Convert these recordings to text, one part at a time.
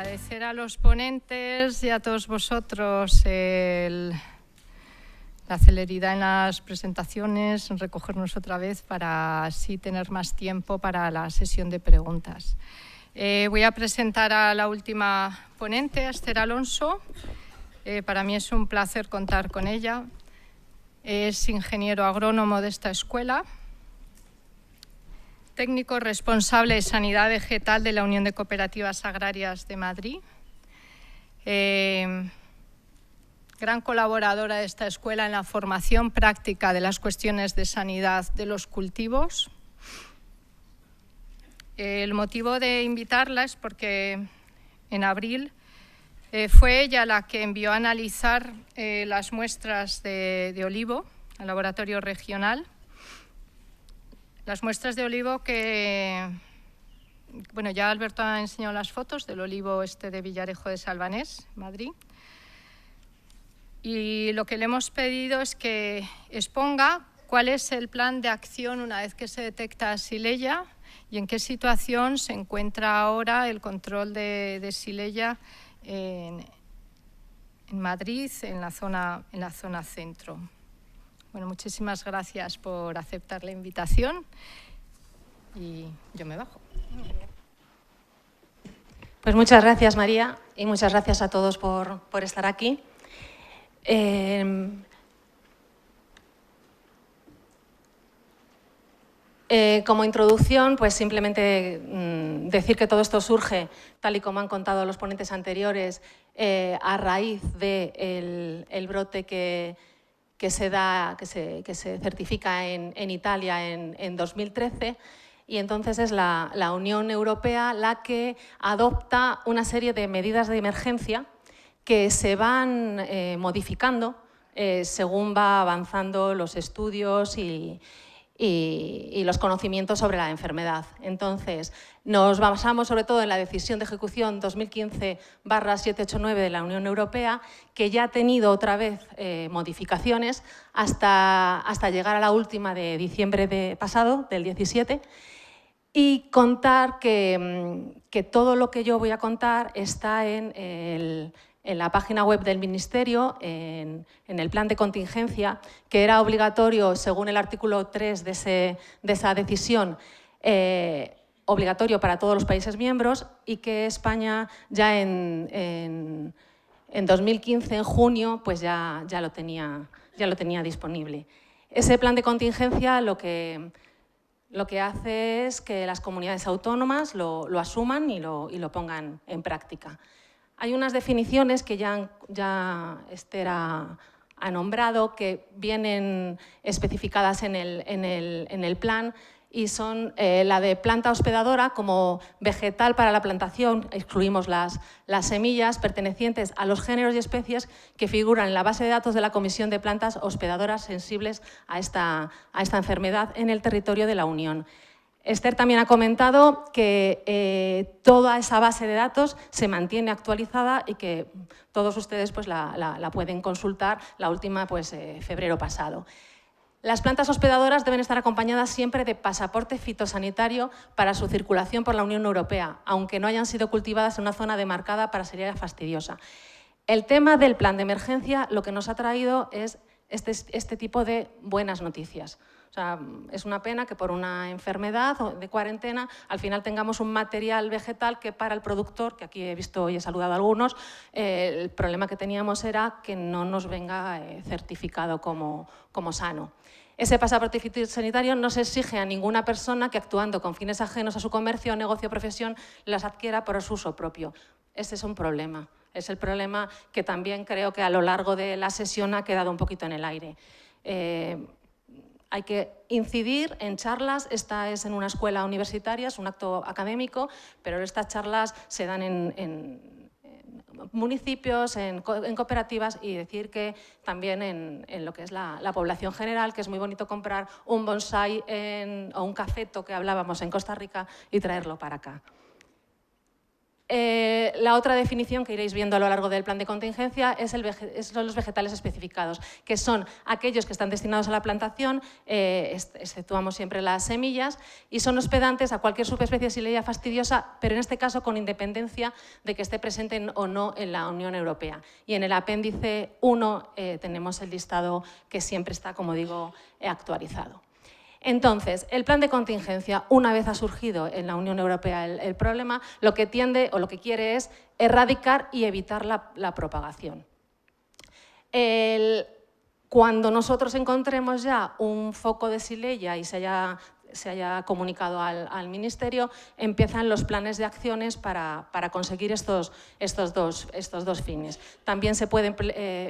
agradecer a los ponentes y a todos vosotros la celeridad en las presentaciones, en recogernos otra vez para así tener más tiempo para la sesión de preguntas. Voy a presentar a la última ponente, a Esther Alonso. Para mí es un placer contar con ella. Es ingeniero agrónomo de esta escuela, técnico responsable de Sanidad Vegetal de la Unión de Cooperativas Agrarias de Madrid, gran colaboradora de esta escuela en la formación práctica de las cuestiones de sanidad de los cultivos. El motivo de invitarla es porque en abril fue ella la que envió a analizar las muestras de olivo al laboratorio regional. Las muestras de olivo que, bueno, ya Alberto ha enseñado las fotos del olivo de Villarejo de Salvanés, Madrid. Y lo que le hemos pedido es que exponga cuál es el plan de acción una vez que se detecta Xylella y en qué situación se encuentra ahora el control de Xylella en Madrid, en la zona centro. Bueno, muchísimas gracias por aceptar la invitación y yo me bajo. Pues muchas gracias, María, y muchas gracias a todos por estar aquí. Como introducción, pues simplemente decir que todo esto surge, tal y como han contado los ponentes anteriores, a raíz del brote que se certifica en Italia en 2013, y entonces es la Unión Europea la que adopta una serie de medidas de emergencia que se van modificando según va avanzando los estudios y los conocimientos sobre la enfermedad. Entonces, nos basamos sobre todo en la decisión de ejecución 2015/789 de la Unión Europea, que ya ha tenido otra vez modificaciones hasta llegar a la última de diciembre pasado, del 17, y contar que todo lo que yo voy a contar está en la página web del Ministerio, en el plan de contingencia, que era obligatorio, según el artículo 3 de esa decisión, obligatorio para todos los países miembros, y que España ya en 2015, en junio, pues ya lo tenía disponible. Ese plan de contingencia lo que hace es que las comunidades autónomas lo asuman y lo pongan en práctica. Hay unas definiciones que ya Esther ha nombrado, que vienen especificadas en el plan, y son la de planta hospedadora como vegetal para la plantación, excluimos las semillas pertenecientes a los géneros y especies que figuran en la base de datos de la Comisión de Plantas Hospedadoras sensibles a esta enfermedad en el territorio de la Unión. Esther también ha comentado que toda esa base de datos se mantiene actualizada y que todos ustedes pues, la pueden consultar, la última pues, febrero pasado. Las plantas hospedadoras deben estar acompañadas siempre de pasaporte fitosanitario para su circulación por la Unión Europea, aunque no hayan sido cultivadas en una zona demarcada para Xylella fastidiosa. El tema del plan de emergencia lo que nos ha traído es este tipo de buenas noticias. O sea, es una pena que por una enfermedad de cuarentena al final tengamos un material vegetal que para el productor, que aquí he visto y he saludado a algunos, el problema que teníamos era que no nos venga certificado como sano. Ese pasaporte fitosanitario no se exige a ninguna persona que, actuando con fines ajenos a su comercio, negocio o profesión, las adquiera por su uso propio. Ese es un problema. Es el problema que también creo que a lo largo de la sesión ha quedado un poquito en el aire. Hay que incidir en charlas. Esta es en una escuela universitaria, es un acto académico, pero estas charlas se dan en municipios, en cooperativas, y decir que también en lo que es la población general, que es muy bonito comprar un bonsái o un cafeto que hablábamos en Costa Rica y traerlo para acá. La otra definición que iréis viendo a lo largo del plan de contingencia son los vegetales especificados, que son aquellos que están destinados a la plantación, exceptuamos siempre las semillas, y son hospedantes a cualquier subespecie de Xylella fastidiosa, pero en este caso con independencia de que esté presente o no en la Unión Europea. Y en el apéndice 1 tenemos el listado que siempre está, como digo, actualizado. Entonces, el plan de contingencia, una vez ha surgido en la Unión Europea el problema, lo que tiende o lo que quiere es erradicar y evitar la propagación. Cuando nosotros encontremos ya un foco de Xylella y se haya comunicado al Ministerio, empiezan los planes de acciones para conseguir estos dos fines. También se puede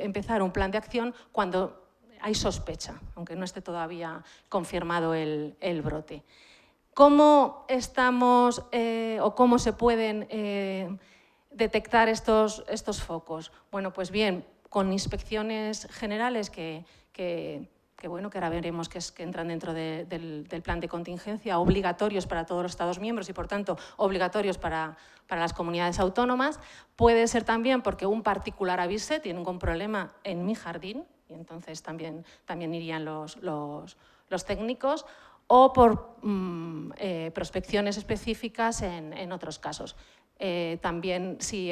empezar un plan de acción cuando hay sospecha, aunque no esté todavía confirmado el brote. ¿Cómo estamos o cómo se pueden detectar estos focos? Bueno, pues bien, con inspecciones generales que ahora veremos que entran dentro del plan de contingencia, obligatorios para todos los Estados miembros y, por tanto, obligatorios para las comunidades autónomas. Puede ser también porque un particular avise, tiene un problema en mi jardín, y entonces también irían los técnicos, o por prospecciones específicas en otros casos. También si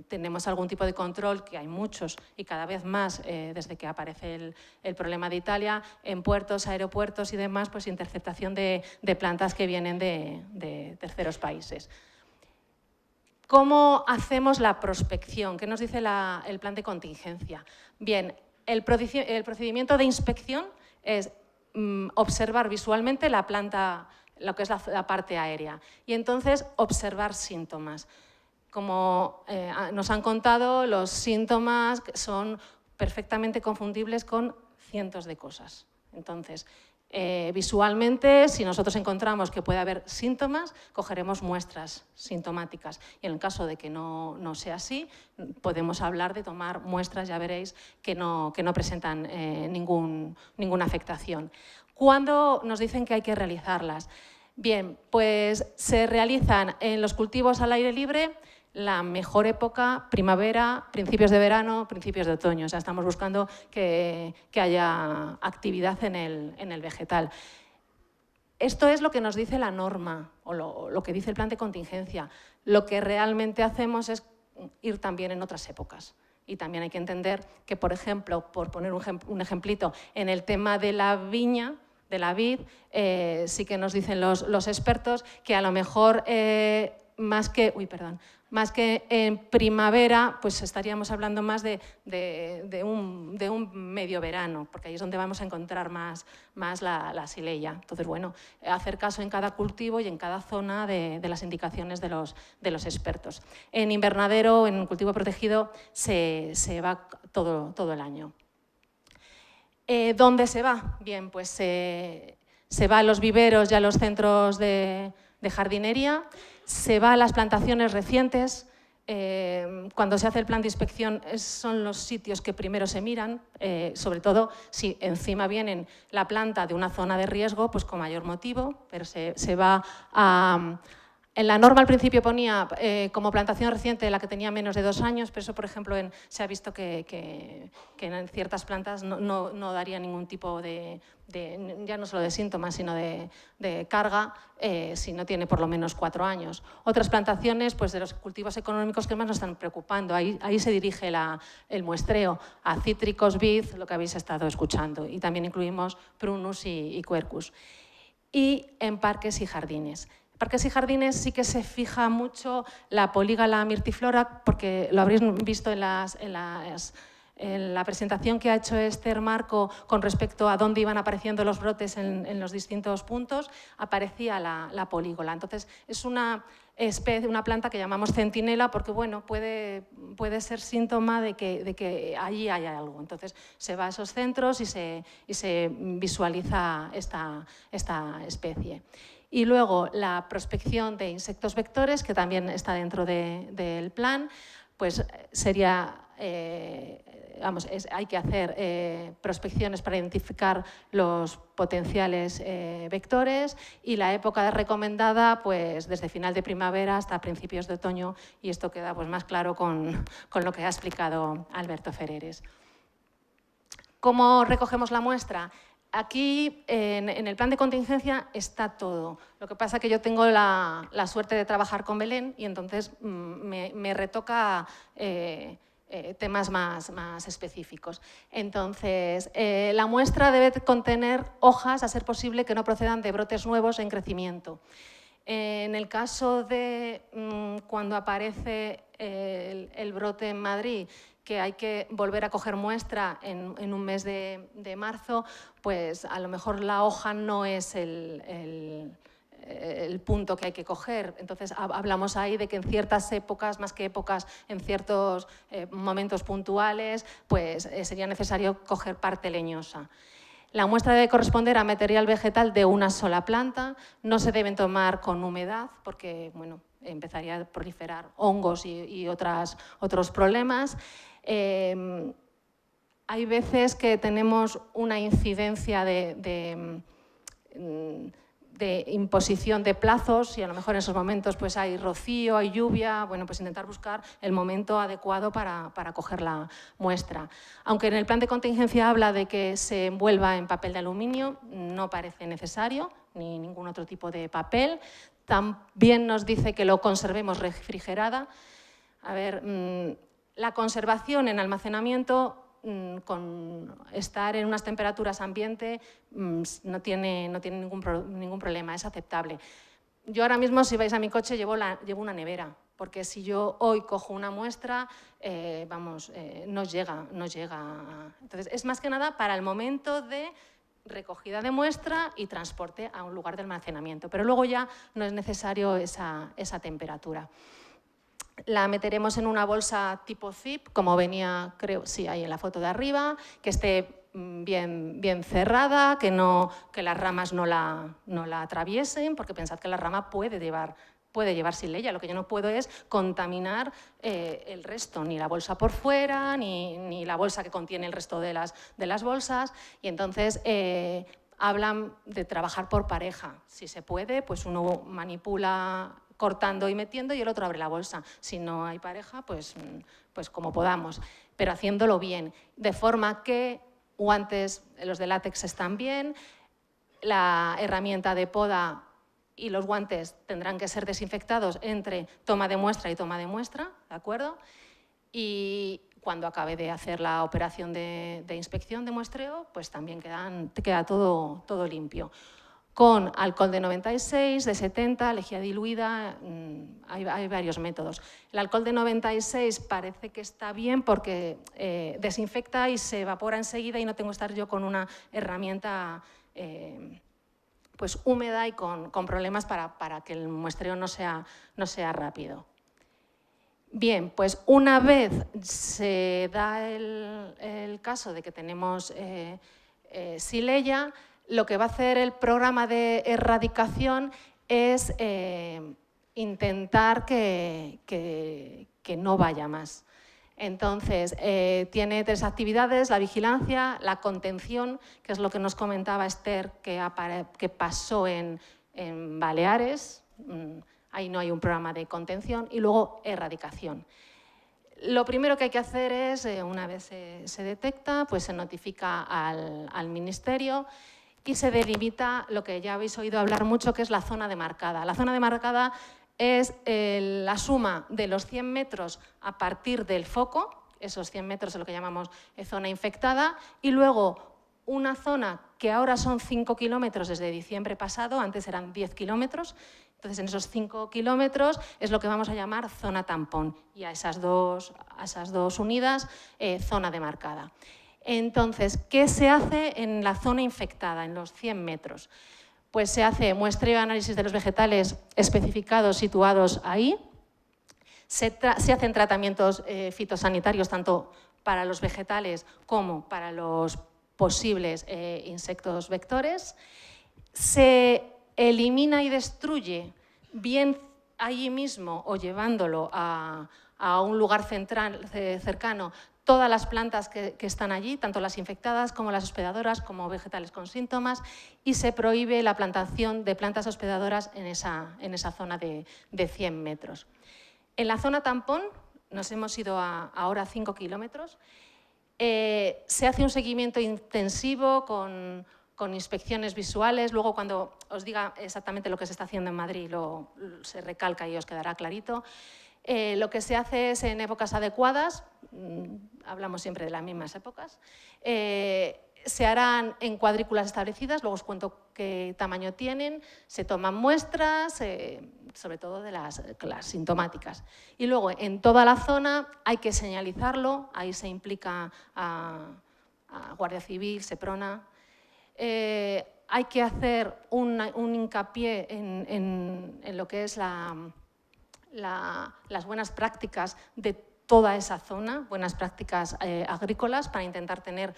tenemos algún tipo de control, que hay muchos y cada vez más desde que aparece el problema de Italia, en puertos, aeropuertos y demás, pues interceptación de plantas que vienen de terceros países. ¿Cómo hacemos la prospección? ¿Qué nos dice el plan de contingencia? Bien, el procedimiento de inspección es observar visualmente la planta, lo que es la parte aérea, y entonces observar síntomas. Como nos han contado, los síntomas son perfectamente confundibles con cientos de cosas. Entonces, visualmente, si nosotros encontramos que puede haber síntomas, cogeremos muestras sintomáticas. Y en el caso de que no sea así, podemos hablar de tomar muestras, ya veréis, que no presentan ninguna afectación. ¿Cuándo nos dicen que hay que realizarlas? Bien, pues se realizan en los cultivos al aire libre. La mejor época, primavera, principios de verano, principios de otoño. O sea, estamos buscando que haya actividad en el vegetal. Esto es lo que nos dice la norma o lo que dice el plan de contingencia. Lo que realmente hacemos es ir también en otras épocas. Y también hay que entender que, por ejemplo, por poner un ejemplito, en el tema de la viña, de la vid, sí que nos dicen los expertos que a lo mejor más que en primavera, pues estaríamos hablando más de un medio verano, porque ahí es donde vamos a encontrar más la Xylella. Entonces, bueno, hacer caso en cada cultivo y en cada zona de las indicaciones de los expertos. En invernadero, en cultivo protegido, se va todo el año. ¿Dónde se va? Bien, pues se va a los viveros y a los centros de jardinería, se va a las plantaciones recientes. Cuando se hace el plan de inspección son los sitios que primero se miran, sobre todo si encima vienen la planta de una zona de riesgo, pues con mayor motivo, pero se va a... En la norma al principio ponía como plantación reciente la que tenía menos de 2 años, pero eso, por ejemplo, se ha visto que en ciertas plantas no daría ningún tipo ya no solo de síntomas, sino de carga, si no tiene por lo menos 4 años. Otras plantaciones, pues de los cultivos económicos que más nos están preocupando, ahí se dirige el muestreo a cítricos, vid, lo que habéis estado escuchando, y también incluimos prunus y quercus. Y en parques y jardines. Parques y jardines sí que se fija mucho la polígala mirtiflora, porque lo habréis visto en la presentación que ha hecho Esther Marco con respecto a dónde iban apareciendo los brotes en los distintos puntos, aparecía la polígola. Entonces, es una planta que llamamos centinela porque, bueno, puede ser síntoma de que allí hay algo. Entonces, se va a esos centros y se visualiza esta especie. Y luego la prospección de insectos vectores, que también está dentro del plan, pues sería hay que hacer prospecciones para identificar los potenciales vectores, y la época recomendada pues desde final de primavera hasta principios de otoño, y esto queda pues más claro con lo que ha explicado Alberto Ferreres. ¿Cómo recogemos la muestra? Aquí, en el plan de contingencia, está todo. Lo que pasa es que yo tengo la suerte de trabajar con Belén y entonces me retoca temas más específicos. Entonces, la muestra debe contener hojas, a ser posible, que no procedan de brotes nuevos en crecimiento. En el caso de cuando aparece el brote en Madrid, que hay que volver a coger muestra en un mes de marzo, pues a lo mejor la hoja no es el punto que hay que coger. Entonces hablamos ahí de que en ciertas épocas, más que épocas, en ciertos momentos puntuales, pues sería necesario coger parte leñosa. La muestra debe corresponder a material vegetal de una sola planta, no se deben tomar con humedad porque bueno, empezaría a proliferar hongos y otros problemas. Hay veces que tenemos una incidencia de imposición de plazos y a lo mejor en esos momentos pues hay rocío, hay lluvia, bueno, pues intentar buscar el momento adecuado para coger la muestra. Aunque en el plan de contingencia habla de que se envuelva en papel de aluminio, no parece necesario, ni ningún otro tipo de papel. También nos dice que lo conservemos refrigerada. A ver, la conservación en almacenamiento, con estar en unas temperaturas ambiente, no tiene ningún problema, es aceptable. Yo ahora mismo, si vais a mi coche, llevo una nevera, porque si yo hoy cojo una muestra, no llega. Entonces, es más que nada para el momento de recogida de muestra y transporte a un lugar de almacenamiento, pero luego ya no es necesario esa temperatura. La meteremos en una bolsa tipo zip, como venía, creo, sí, ahí en la foto de arriba, que esté bien cerrada, que las ramas no la atraviesen, porque pensad que la rama puede llevar silella. Lo que yo no puedo es contaminar el resto, ni la bolsa por fuera, ni la bolsa que contiene el resto de las bolsas. Y entonces hablan de trabajar por pareja. Si se puede, pues uno manipula cortando y metiendo y el otro abre la bolsa. Si no hay pareja, pues como podamos, pero haciéndolo bien, de forma que guantes, los de látex están bien, la herramienta de poda y los guantes tendrán que ser desinfectados entre toma de muestra y toma de muestra, ¿de acuerdo? Y cuando acabe de hacer la operación de inspección de muestreo, pues también queda todo limpio. Con alcohol de 96, de 70, lejía diluida, hay varios métodos. El alcohol de 96 parece que está bien porque desinfecta y se evapora enseguida y no tengo que estar yo con una herramienta pues húmeda y con problemas para que el muestreo no sea rápido. Bien, pues una vez se da el caso de que tenemos Xylella, lo que va a hacer el programa de erradicación es intentar que no vaya más. Entonces, tiene 3 actividades: la vigilancia, la contención, que es lo que nos comentaba Esther, que pasó en Baleares, ahí no hay un programa de contención, y luego erradicación. Lo primero que hay que hacer es, una vez se detecta, pues se notifica al Ministerio y se delimita lo que ya habéis oído hablar mucho, que es la zona demarcada. La zona demarcada es la suma de los 100 metros a partir del foco, esos 100 metros es lo que llamamos zona infectada, y luego una zona que ahora son 5 kilómetros desde diciembre pasado, antes eran 10 kilómetros, entonces en esos 5 kilómetros es lo que vamos a llamar zona tampón, y a esas dos unidas zona demarcada. Entonces, ¿qué se hace en la zona infectada, en los 100 metros? Pues se hace muestreo y análisis de los vegetales especificados, situados ahí. Se hacen tratamientos fitosanitarios tanto para los vegetales como para los posibles insectos vectores. Se elimina y destruye, bien allí mismo o llevándolo a un lugar cercano, todas las plantas que están allí, tanto las infectadas como las hospedadoras, como vegetales con síntomas, y se prohíbe la plantación de plantas hospedadoras en esa zona de 100 metros. En la zona tampón, nos hemos ido ahora 5 kilómetros, se hace un seguimiento intensivo con inspecciones visuales. Luego, cuando os diga exactamente lo que se está haciendo en Madrid, se recalca y os quedará clarito. Lo que se hace es en épocas adecuadas, hablamos siempre de las mismas épocas, se harán en cuadrículas establecidas, luego os cuento qué tamaño tienen, se toman muestras, sobre todo de las sintomáticas. Y luego, en toda la zona hay que señalizarlo, ahí se implica a Guardia Civil, Seprona. Hay que hacer un hincapié en lo que es las buenas prácticas de toda esa zona, buenas prácticas agrícolas, para intentar tener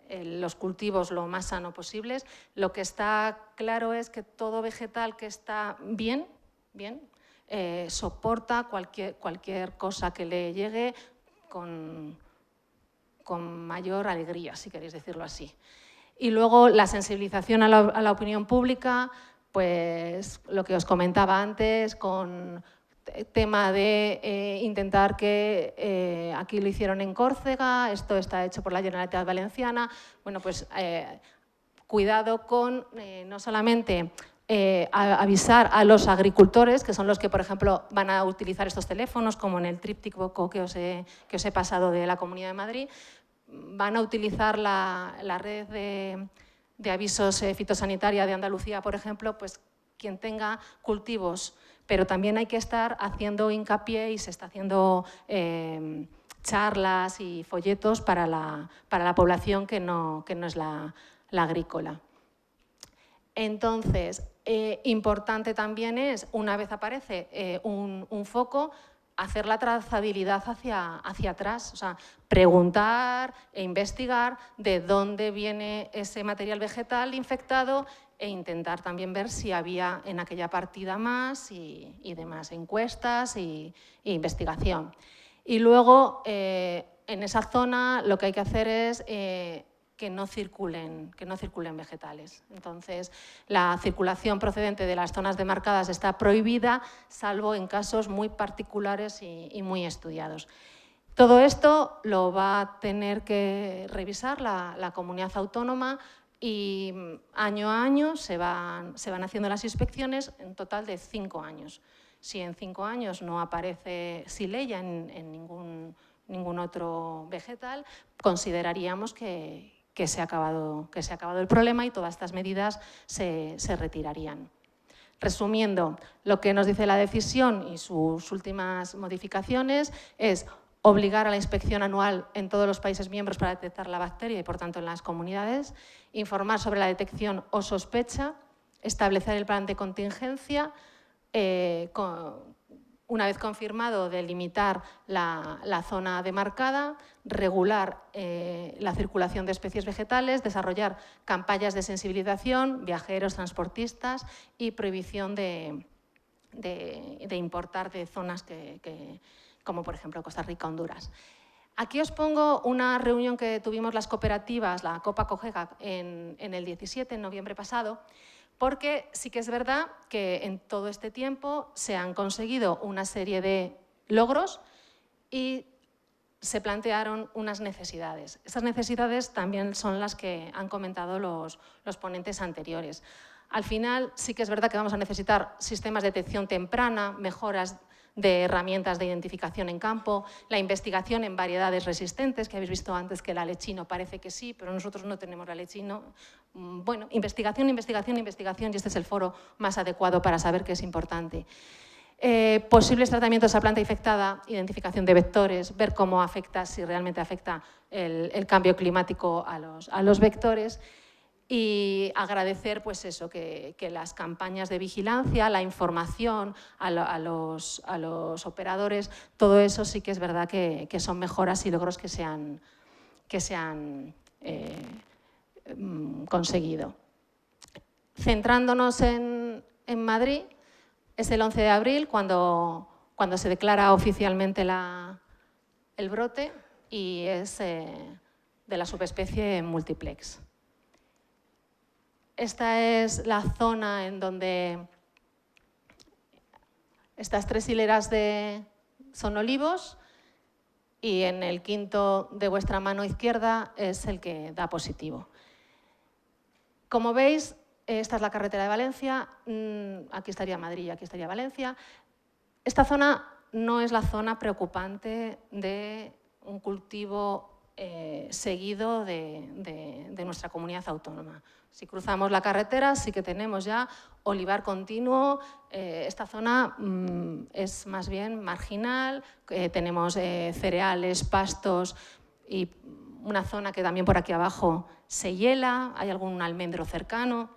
los cultivos lo más sano posibles. Lo que está claro es que todo vegetal que está bien, soporta cualquier cosa que le llegue con mayor alegría, si queréis decirlo así. Y luego la sensibilización a la opinión pública, pues lo que os comentaba antes, con tema de intentar que aquí lo hicieron en Córcega, esto está hecho por la Generalitat Valenciana. Bueno, pues cuidado con no solamente avisar a los agricultores, que son los que, por ejemplo, van a utilizar estos teléfonos, como en el tríptico que os he pasado de la Comunidad de Madrid, van a utilizar la red de avisos fitosanitaria de Andalucía, por ejemplo, pues quien tenga cultivos, pero también hay que estar haciendo hincapié y se está haciendo charlas y folletos para la población que no es la agrícola. Entonces, importante también es, una vez aparece un foco, hacer la trazabilidad hacia atrás, o sea, preguntar e investigar de dónde viene ese material vegetal infectado e intentar también ver si había en aquella partida más y demás, encuestas e investigación. Y luego, en esa zona lo que hay que hacer es que no circulen vegetales. Entonces, la circulación procedente de las zonas demarcadas está prohibida, salvo en casos muy particulares y muy estudiados. Todo esto lo va a tener que revisar la comunidad autónoma y año a año se van haciendo las inspecciones, en total de 5 años. Si en 5 años no aparece Xylella en ningún otro vegetal, consideraríamos que se ha acabado el problema y todas estas medidas se retirarían. Resumiendo, lo que nos dice la decisión y sus últimas modificaciones es obligar a la inspección anual en todos los países miembros para detectar la bacteria y, por tanto, en las comunidades, informar sobre la detección o sospecha, establecer el plan de contingencia, una vez confirmado, delimitar la zona demarcada, regular la circulación de especies vegetales, desarrollar campañas de sensibilización, viajeros, transportistas y prohibición de importar de zonas como por ejemplo Costa Rica, Honduras. Aquí os pongo una reunión que tuvimos las cooperativas, la Copa Cogeca, en el 17, en noviembre pasado, porque sí que es verdad que en todo este tiempo se han conseguido una serie de logros y se plantearon unas necesidades. Estas necesidades también son las que han comentado los ponentes anteriores. Al final sí que es verdad que vamos a necesitar sistemas de detección temprana, mejoras de herramientas de identificación en campo, la investigación en variedades resistentes, que habéis visto antes que la lechino parece que sí, pero nosotros no tenemos la lechino. Bueno, investigación, investigación, investigación, y este es el foro más adecuado para saber qué es importante. Posibles tratamientos a planta infectada, identificación de vectores, ver cómo afecta, si realmente afecta el cambio climático a los vectores. Y agradecer pues eso, que las campañas de vigilancia, la información a los operadores, todo eso sí que es verdad que son mejoras y logros que se han conseguido. Centrándonos en Madrid, es el 11 de abril cuando se declara oficialmente la el brote y es de la subespecie multiplex. Esta es la zona en donde estas 3 hileras son olivos y en el quinto de vuestra mano izquierda es el que da positivo. Como veis, esta es la carretera de Valencia, aquí estaría Madrid y aquí estaría Valencia. Esta zona no es la zona preocupante de un cultivo seguido de nuestra comunidad autónoma. Si cruzamos la carretera sí que tenemos ya olivar continuo. Esta zona es más bien marginal, tenemos cereales, pastos y una zona que también por aquí abajo se hiela, hay algún almendro cercano.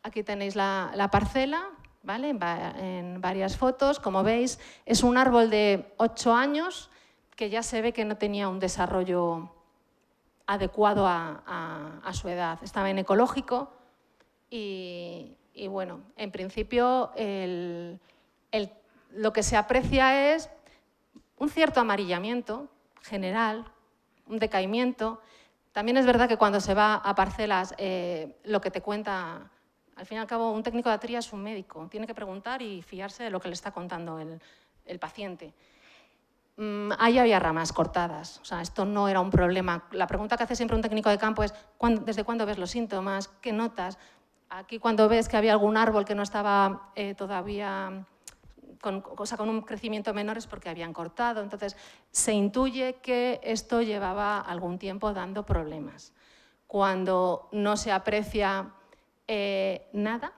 Aquí tenéis la parcela, ¿vale? En varias fotos. Como veis, es un árbol de 8 años que ya se ve que no tenía un desarrollo adecuado a su edad. Estaba en ecológico y bueno, en principio lo que se aprecia es un cierto amarillamiento general, un decaimiento. También es verdad que cuando se va a parcelas, lo que te cuenta, al fin y al cabo, un técnico de atría es un médico, tiene que preguntar y fiarse de lo que le está contando el paciente. Ahí había ramas cortadas, o sea, esto no era un problema. La pregunta que hace siempre un técnico de campo es ¿desde cuándo ves los síntomas? ¿Qué notas? Aquí cuando ves que había algún árbol que no estaba todavía con un crecimiento menor es porque habían cortado. Entonces, se intuye que esto llevaba algún tiempo dando problemas. Cuando no se aprecia nada,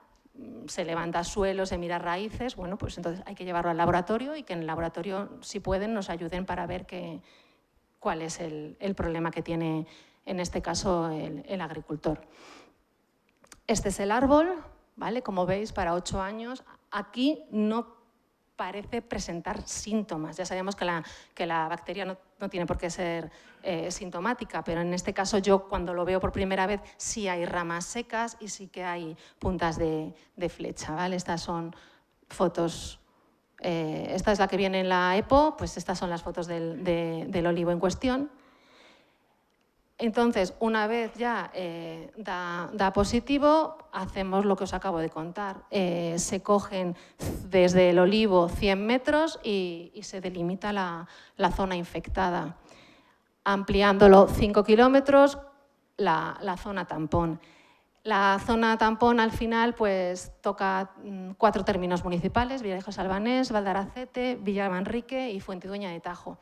se levanta suelo, se mira raíces, bueno, pues entonces hay que llevarlo al laboratorio y que en el laboratorio, si pueden, nos ayuden para ver cuál es el problema que tiene, en este caso, el agricultor. Este es el árbol, ¿vale? Como veis, para 8 años. Aquí no parece presentar síntomas. Ya sabemos que la bacteria no tiene por qué ser sintomática, pero en este caso yo cuando lo veo por primera vez sí hay ramas secas y sí que hay puntas de flecha, ¿vale? Estas son fotos, esta es la que viene en la EPO, pues estas son las fotos del olivo en cuestión. Entonces, una vez ya da positivo, hacemos lo que os acabo de contar. Se cogen desde el olivo 100 metros y se delimita la zona infectada. Ampliándolo 5 kilómetros, la zona tampón. La zona tampón al final pues, toca 4 términos municipales, Villarejo-Salvanés, Valdaracete, Villamanrique y Fuentidueña de Tajo.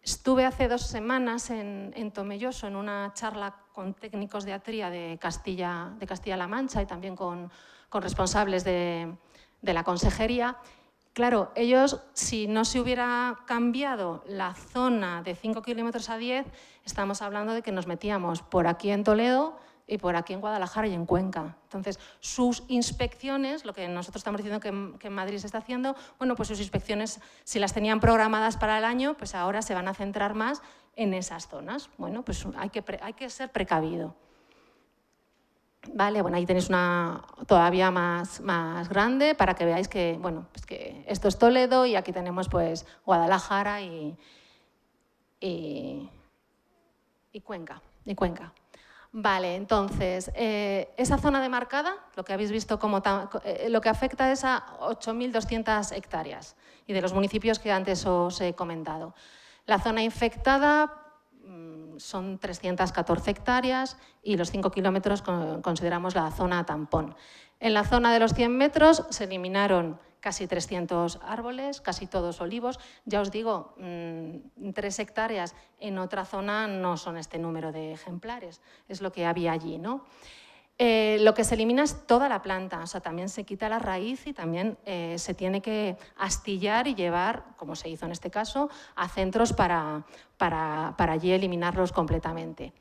Estuve hace 2 semanas en Tomelloso en una charla con técnicos de atría de Castilla-La Mancha y también con responsables de la consejería. Claro, ellos, si no se hubiera cambiado la zona de 5 kilómetros a 10, estamos hablando de que nos metíamos por aquí en Toledo y por aquí en Guadalajara y en Cuenca. Entonces, sus inspecciones, lo que nosotros estamos diciendo que en Madrid se está haciendo, bueno, pues sus inspecciones, si las tenían programadas para el año, pues ahora se van a centrar más en esas zonas. Bueno, pues hay que ser precavido. Vale, bueno, ahí tenéis una todavía más grande para que veáis que, bueno, pues que esto es Toledo y aquí tenemos pues Guadalajara y Cuenca. Vale, entonces, esa zona demarcada, lo que habéis visto, lo que afecta es a 8.200 hectáreas y de los municipios que antes os he comentado. La zona infectada son 314 hectáreas y los 5 kilómetros consideramos la zona tampón. En la zona de los 100 metros se eliminaron casi 300 árboles, casi todos olivos. Ya os digo, 3 hectáreas en otra zona no son este número de ejemplares, es lo que había allí, ¿no? Lo que se elimina es toda la planta, o sea, también se quita la raíz y también se tiene que astillar y llevar, como se hizo en este caso, a centros para allí eliminarlos completamente.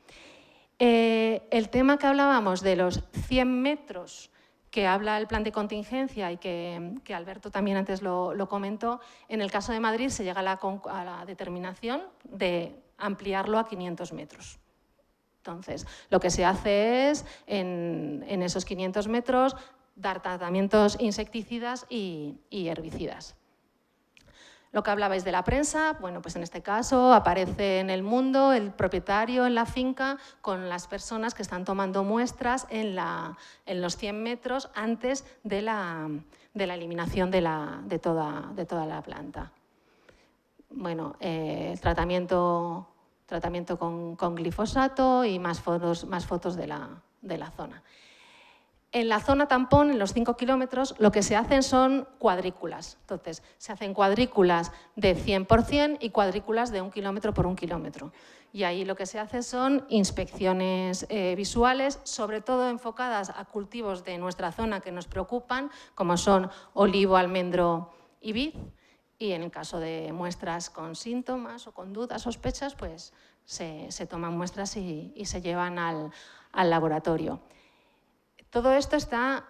El tema que hablábamos de los 100 metros que habla el plan de contingencia y que Alberto también antes lo comentó, en el caso de Madrid se llega a la determinación de ampliarlo a 500 metros. Entonces, lo que se hace es, en esos 500 metros, dar tratamientos insecticidas y herbicidas. Lo que hablabais de la prensa, bueno, pues en este caso aparece en El Mundo el propietario en la finca con las personas que están tomando muestras en los 100 metros antes de la eliminación de toda la planta. Bueno, tratamiento con glifosato y más fotos de la zona. En la zona tampón, en los 5 kilómetros, lo que se hacen son cuadrículas. Entonces, se hacen cuadrículas de 100 por 100 y cuadrículas de 1 kilómetro por 1 kilómetro. Y ahí lo que se hace son inspecciones visuales, sobre todo enfocadas a cultivos de nuestra zona que nos preocupan, como son olivo, almendro y vid. Y en el caso de muestras con síntomas o con dudas, sospechas, pues se toman muestras y se llevan al laboratorio. Todo esto está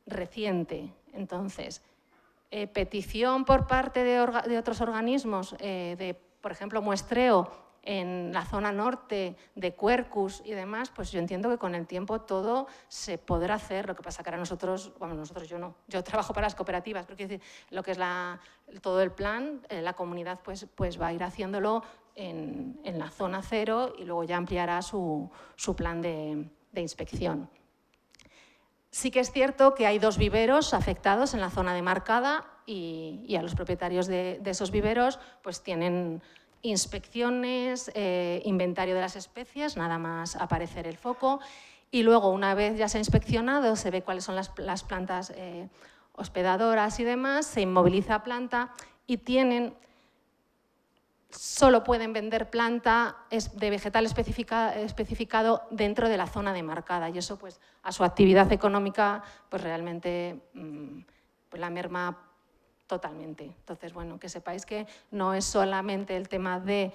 reciente, entonces, petición por parte de otros organismos, por ejemplo, muestreo en la zona norte de Quercus y demás, pues yo entiendo que con el tiempo todo se podrá hacer. Lo que pasa que ahora nosotros yo no, yo trabajo para las cooperativas, pero quiero decir, lo que es todo el plan, la comunidad pues va a ir haciéndolo en la zona cero y luego ya ampliará su plan de inspección. Sí que es cierto que hay 2 viveros afectados en la zona demarcada y a los propietarios de esos viveros pues tienen inspecciones, inventario de las especies, nada más aparecer el foco, y luego una vez ya se ha inspeccionado, se ve cuáles son las plantas hospedadoras y demás, se inmoviliza planta y solo pueden vender planta de vegetal especificado dentro de la zona demarcada, y eso pues a su actividad económica pues realmente pues la merma totalmente. Entonces, bueno, que sepáis que no es solamente el tema de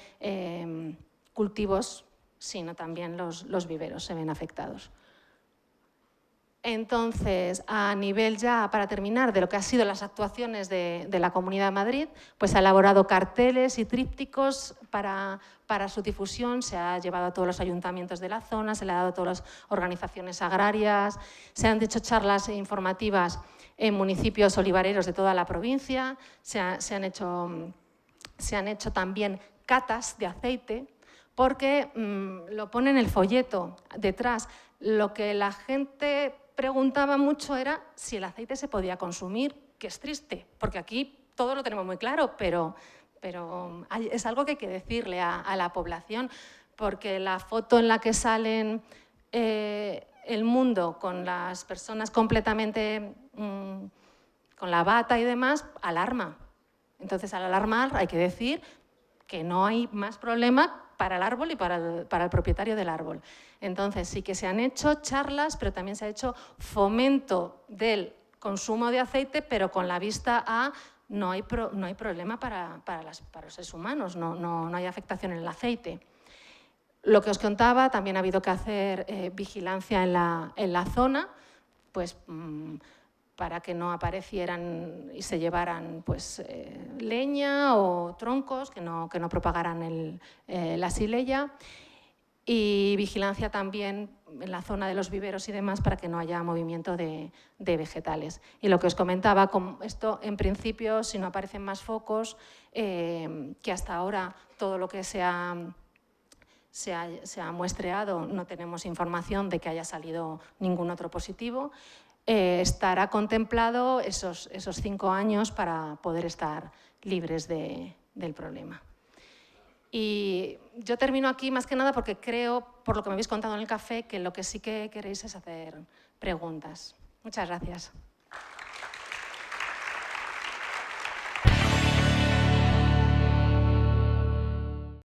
cultivos, sino también los viveros se ven afectados. Entonces, a nivel ya, para terminar, de lo que han sido las actuaciones de la Comunidad de Madrid, pues se ha elaborado carteles y trípticos para su difusión, se ha llevado a todos los ayuntamientos de la zona, se le ha dado a todas las organizaciones agrarias, se han hecho charlas informativas en municipios olivareros de toda la provincia, se han hecho también catas de aceite, porque lo pone en el folleto detrás. Lo que la gente preguntaba mucho era si el aceite se podía consumir, que es triste, porque aquí todo lo tenemos muy claro, pero es algo que hay que decirle a la población, porque la foto en la que salen El Mundo con las personas completamente con la bata y demás, alarma. Entonces, al alarmar hay que decir que no hay más problema para el árbol y para el propietario del árbol. Entonces, sí que se han hecho charlas, pero también se ha hecho fomento del consumo de aceite, pero con la vista a no hay problema para los seres humanos, no hay afectación en el aceite. Lo que os contaba, también ha habido que hacer vigilancia en la zona, pues para que no aparecieran y se llevaran pues, leña o troncos que no propagaran la xylella, y vigilancia también en la zona de los viveros y demás para que no haya movimiento de vegetales. Y lo que os comentaba, esto en principio, si no aparecen más focos, que hasta ahora todo lo que se ha muestreado no tenemos información de que haya salido ningún otro positivo, estará contemplado esos 5 años para poder estar libres del problema. Y yo termino aquí más que nada porque creo, por lo que me habéis contado en el café, que lo que sí que queréis es hacer preguntas. Muchas gracias.